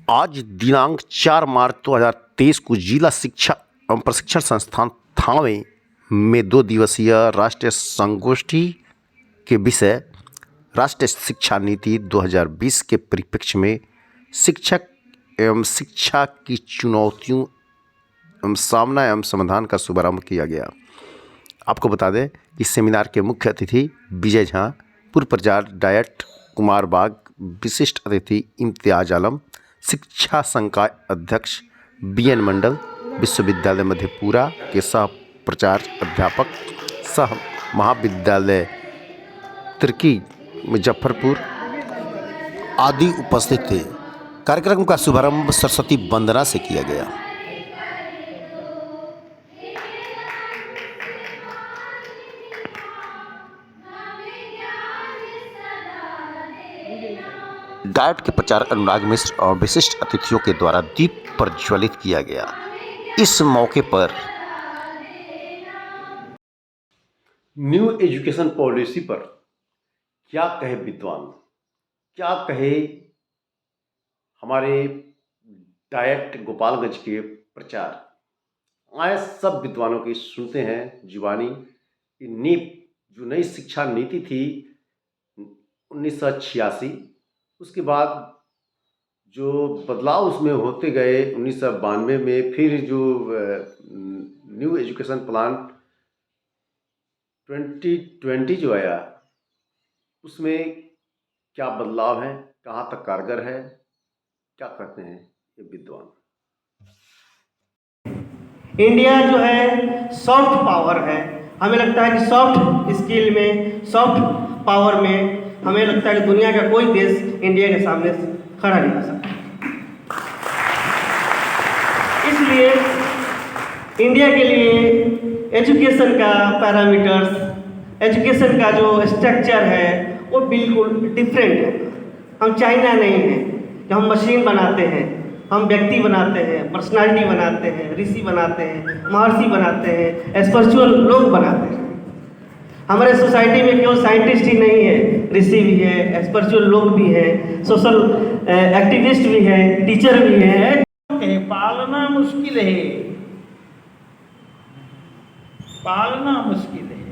आज दिनांक 4 मार्च 2023 को जिला शिक्षा एवं प्रशिक्षण संस्थान थावे में 2 दिवसीय राष्ट्रीय संगोष्ठी के विषय राष्ट्रीय शिक्षा नीति 2020 के परिप्रेक्ष्य में शिक्षक एवं शिक्षा की चुनौतियों एवं सामना एवं समाधान का शुभारंभ किया गया। आपको बता दें कि सेमिनार के मुख्य अतिथि विजय झा, पूर्व प्रचार डायट कुमार बाग, विशिष्ट अतिथि इम्तियाज आलम, शिक्षा संकाय अध्यक्ष BN मंडल, विश्वविद्यालय मधेपुरा के सह प्राचार्य अध्यापक सह महाविद्यालय तिर्की मुजफ्फरपुर आदि उपस्थित थे। कार्यक्रम का शुभारंभ सरस्वती वंदना से किया गया। डायट के प्रचारक अनुराग मिश्र और विशिष्ट अतिथियों के द्वारा दीप प्रज्वलित किया गया। इस मौके पर न्यू एजुकेशन पॉलिसी पर क्या कहे विद्वान, क्या कहे हमारे डायट गोपालगंज के प्रचार, आए सब विद्वानों की सुनते हैं जुबानी। नीप जो नई शिक्षा नीति थी 1986, उसके बाद जो बदलाव उसमें होते गए 1992 में, फिर जो न्यू एजुकेशन प्लान 2020 जो आया, उसमें क्या बदलाव है, कहाँ तक कारगर है, क्या कहते हैं ये विद्वान। इंडिया जो है सॉफ्ट पावर है। हमें लगता है कि सॉफ्ट स्किल में, सॉफ्ट पावर में हमें लगता है कि दुनिया का कोई देश इंडिया के सामने खड़ा नहीं हो सकता। इसलिए इंडिया के लिए एजुकेशन का पैरामीटर्स, एजुकेशन का जो स्ट्रक्चर है वो बिल्कुल डिफरेंट है। हम चाइना नहीं हैं कि हम मशीन बनाते हैं, हम व्यक्ति बनाते हैं, पर्सनालिटी बनाते हैं, ऋषि बनाते हैं, महर्षि बनाते हैं, स्पिरिचुअल लोग बनाते हैं। हमारे सोसाइटी में केवल साइंटिस्ट ही नहीं है, ऋषि भी है, स्पिरिचुअल लोग भी हैं, सोशल एक्टिविस्ट भी हैं, टीचर भी हैं। पालना मुश्किल है, पालना मुश्किल है।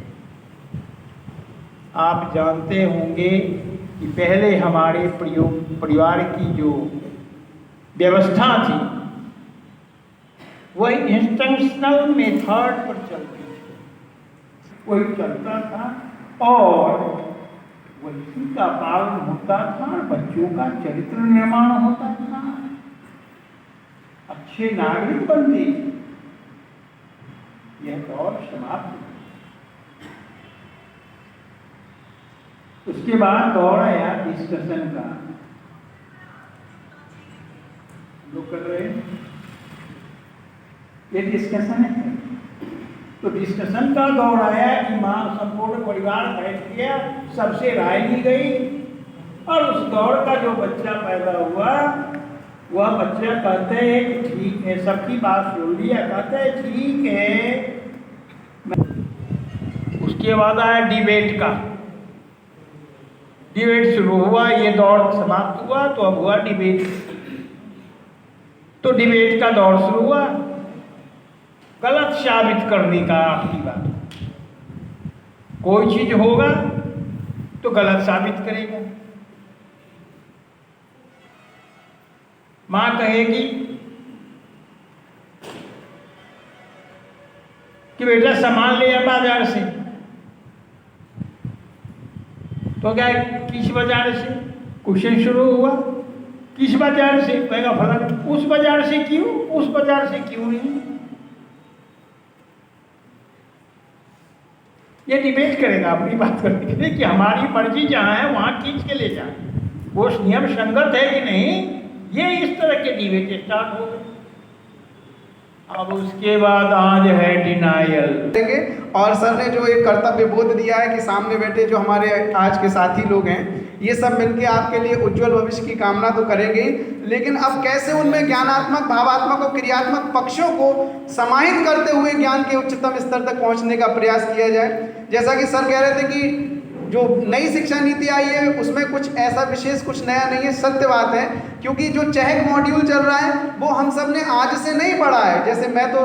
आप जानते होंगे कि पहले हमारे परिवार की जो व्यवस्था थी वह इंस्ट्रक्शनल मेथड पर चलती थी, वही चलता था और वही का पालन होता था, बच्चों का चरित्र निर्माण होता था, अच्छे नागरिक बनते। यह दौर समाप्त। उसके बाद दौर आया डिस्कशन का। लोग कर रहे हैं ये डिस्कशन है, तो डिस्कशन का दौर आया कि मां संपूर्ण परिवार बैठ गया, सबसे राय ली गई और उस दौर का जो बच्चा पैदा हुआ वह बच्चा कहते हैं कि ठीक है, सबकी बात सुन लिया, कहते हैं ठीक है। उसके बाद आया डिबेट का। डिबेट शुरू हुआ, ये दौर समाप्त हुआ तो अब हुआ डिबेट। तो डिबेट का दौर शुरू हुआ, गलत साबित करने का आपकी बात। कोई चीज होगा तो गलत साबित करेगा। मां कहेगी कि बेटा सामान ले आ बाजार से, तो क्या किस बाजार से? क्वेश्चन शुरू हुआ, किस बाजार से? कहेगा फलाना। उस बाजार से क्यों? उस बाजार से क्यों नहीं? ये डिबेट करेगा अपनी बात करने के लिए कि हमारी मर्जी जहाँ है वहाँ खींच के ले जाए, वो नियम संगत है कि नहीं। ये इस तरह के डिबेट स्टार्ट हो गए। अब उसके बाद आज है डिनायल। देंगे। और सर ने जो एक कर्तव्य बोध दिया है कि सामने बैठे जो हमारे आज के साथी लोग हैं, ये सब मिलके आपके लिए उज्जवल भविष्य की कामना तो करेंगे ही, लेकिन अब कैसे उनमें ज्ञानात्मक, भावात्मक और क्रियात्मक पक्षों को समाहित करते हुए ज्ञान के उच्चतम स्तर तक पहुंचने का प्रयास किया जाए। जैसा कि सर कह रहे थे कि जो नई शिक्षा नीति आई है उसमें कुछ ऐसा विशेष कुछ नया नहीं है, सत्य बात है, क्योंकि जो चेक मॉड्यूल चल रहा है वो हम सब ने आज से नहीं पढ़ा है। जैसे मैं तो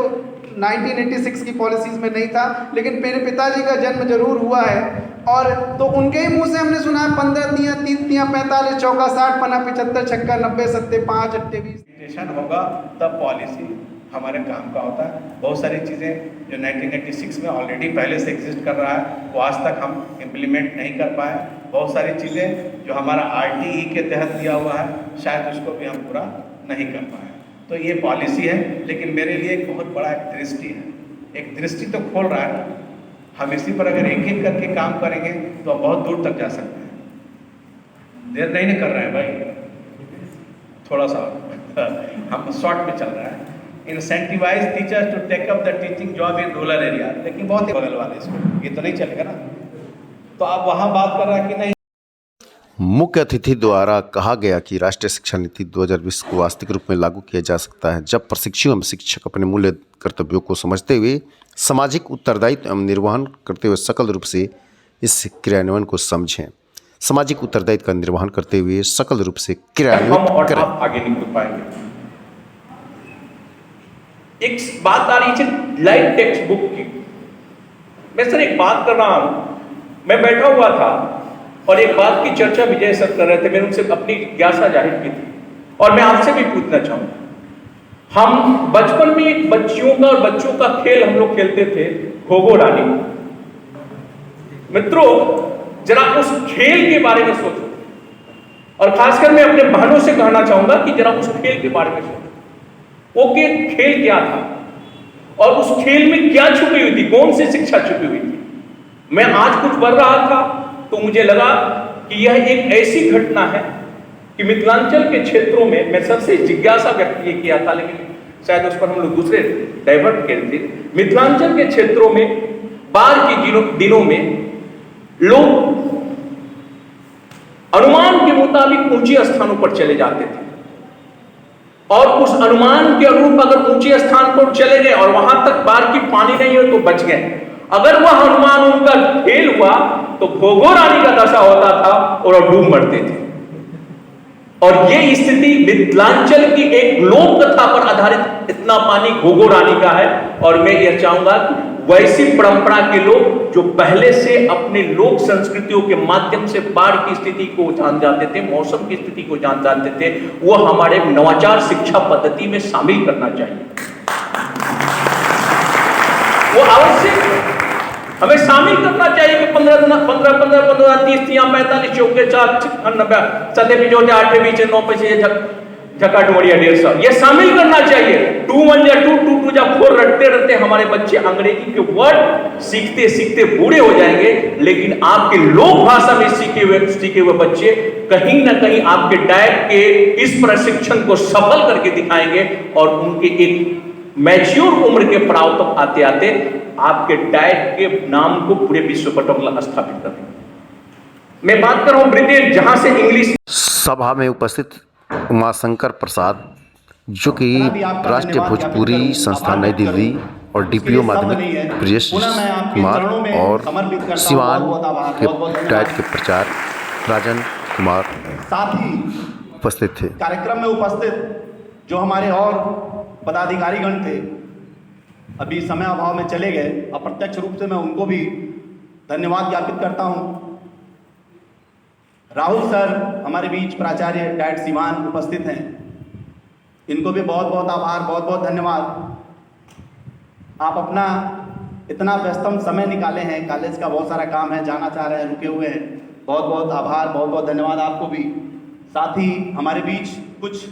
1986 की पॉलिसीज में नहीं था, लेकिन मेरे पिताजी का जन्म जरूर हुआ है, और तो उनके ही मुंह से हमने सुना है 15 तियां 3 तियां 45 चौका 60 पना 75 छक्का 90 सत्ते 5 अट्टे 20 होगा तब पॉलिसी हमारे काम का होता है। बहुत सारी चीज़ें जो 1986 में ऑलरेडी पहले से एग्जिस्ट कर रहा है वो आज तक हम इम्प्लीमेंट नहीं कर पाए। बहुत सारी चीज़ें जो हमारा RTE के तहत दिया हुआ है शायद उसको भी हम पूरा नहीं कर पाए। तो ये पॉलिसी है, लेकिन मेरे लिए एक बहुत बड़ा एक दृष्टि है, एक दृष्टि तो खोल रहा है। हम इसी पर अगर एक एक करके काम करेंगे तो हम बहुत दूर तक जा सकते हैं। देर नहीं कर रहे हैं भाई, थोड़ा सा हम शॉर्ट में चल रहा है। Incentivise teachers to take up the teaching job in rural area, लेकिन बहुत ही बगल वाले स्कूल, ये तो नहीं चलेगा ना। तो आप वहाँ बात कर रहा है कि नहीं। मुख्य अतिथि द्वारा कहा गया कि राष्ट्रीय शिक्षा नीति 2020 को वास्तविक रूप में लागू किया जा सकता है जब प्रशिक्षु एवं शिक्षक अपने मूल्य कर्तव्यों को समझते हुए सामाजिक उत्तरदायित्व एवं निर्वहन करते हुए सकल रूप से इस क्रियान्वयन को समझें। सामाजिक उत्तरदायित्व का निर्वहन करते हुए सकल रूप से क्रियान्वित करें। आगे नहीं बढ़ पाएंगे। एक बात आ रही है लाइव टेक्स्ट बुक की। मैं सर एक बात कर रहा हूं, मैं बैठा हुआ था और एक बात की चर्चा विजय सर कर रहे थे, मैंने उनसे अपनी जिज्ञासा जाहिर की थी और मैं आपसे भी पूछना चाहूंगा। हम बचपन में एक बच्चियों का और बच्चों का खेल हम लोग खेलते थे, घोघो रानी। मित्रों जरा उस खेल के बारे में सोचो, और खासकर मैं अपने बहनों से कहना चाहूंगा कि जरा उस खेल के बारे में सोचो। वो खेल क्या था और उस खेल में क्या छुपी हुई थी, कौन सी शिक्षा छुपी हुई थी। मैं आज कुछ पढ़ रहा था तो मुझे लगा कि यह एक ऐसी घटना है कि मिथिलांचल के क्षेत्रों में, मैं सबसे जिज्ञासा व्यक्त किया था लेकिन शायद उस पर हम लोग दूसरे डाइवर्ट कर थे। मिथिलांचल के क्षेत्रों में बाढ़ के दिनों में लोग अनुमान के मुताबिक ऊंचे स्थानों पर चले जाते थे और उस अनुमान के अनुरूप अगर ऊंचे स्थान पर चले गए और वहां तक बाढ़ की पानी नहीं हो तो बच गए। अगर वह अनुमान उनका फेल हुआ तो घोघो रानी का दशा होता था और डूब मरते थे। और ये स्थिति मिथिलांचल की एक लोक कथा पर आधारित इतना पानी घोघो रानी का है। और मैं यह चाहूंगा कि वैसी परंपरा के लोग जो पहले से अपने लोक संस्कृतियों के माध्यम से बाढ़ की स्थिति को जान जाते थे, मौसम की स्थिति को जान जानते थे, वो हमारे नवाचार शिक्षा पद्धति में शामिल करना चाहिए। वो आवश्यक हमें शामिल करना चाहिए कि 15 30 45 चौके 4 90 सदे पिछो 8 बीच 9 पैसे झकाट मड़िया 150 ये शामिल करना चाहिए। 2 1 या 2 2 2 या 4 रटते हमारे बच्चे अंग्रेजी के वर्ड सीखते सीखते बूढ़े हो जाएंगे, लेकिन आपके लोक भाषा में सीखे हुए बच्चे कहीं ना कहीं आपके डायट के इस प्रशिक्षण को सफल करके दिखाएंगे और उनके एक मैच्योर उम्र के पड़ाव तक आते आते आपके डायट के नाम को पूरे विश्व पटल स्थापित कर देंगे। मैं बात कर रहा हूं ब्रिटेन, जहां से इंग्लिश। सभा में उपस्थित उमाशंकर प्रसाद जो कि राष्ट्रीय भोजपुरी संस्थान नई दिल्ली और DPO माध्यमिक प्रियेश कुमार और सिवान के डाइट के प्रचार राजन कुमार साथ ही उपस्थित थे। कार्यक्रम में उपस्थित जो हमारे और पदाधिकारीगण थे, अभी समय अभाव में चले गए, अप्रत्यक्ष रूप से मैं उनको भी धन्यवाद ज्ञापित करता हूं। राहुल सर हमारे बीच प्राचार्य डाइट सीवान उपस्थित हैं, इनको भी बहुत बहुत आभार, बहुत बहुत धन्यवाद। आप अपना इतना व्यस्तम समय निकाले हैं, कॉलेज का बहुत सारा काम है, जाना चाह रहे हैं, रुके हुए हैं, बहुत बहुत आभार, बहुत बहुत धन्यवाद आपको भी। साथ ही हमारे बीच कुछ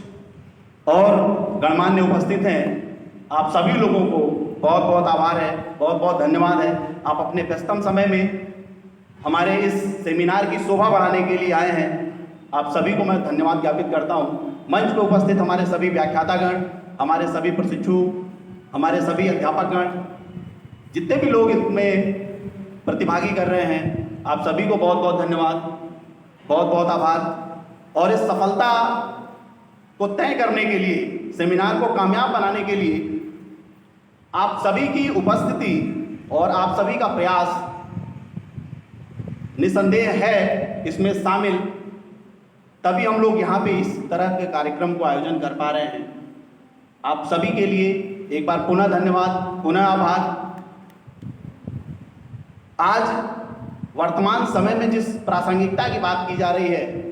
और गणमान्य उपस्थित हैं, आप सभी लोगों को बहुत बहुत आभार है, बहुत बहुत धन्यवाद है। आप अपने व्यस्तम समय में हमारे इस सेमिनार की शोभा बढ़ाने के लिए आए हैं, आप सभी को मैं धन्यवाद ज्ञापित करता हूं। मंच पर उपस्थित हमारे सभी व्याख्यातागण, हमारे सभी प्रशिक्षु हमारे सभी अध्यापकगण, जितने भी लोग इसमें प्रतिभागी कर रहे हैं, आप सभी को बहुत बहुत धन्यवाद, बहुत बहुत आभार। और इस सफलता को तय करने के लिए, सेमिनार को कामयाब बनाने के लिए आप सभी की उपस्थिति और आप सभी का प्रयास निसंदेह है इसमें शामिल, तभी हम लोग यहाँ पे इस तरह के कार्यक्रम को आयोजन कर पा रहे हैं। आप सभी के लिए एक बार पुनः धन्यवाद, पुनः आभार। आज वर्तमान समय में जिस प्रासंगिकता की बात की जा रही है,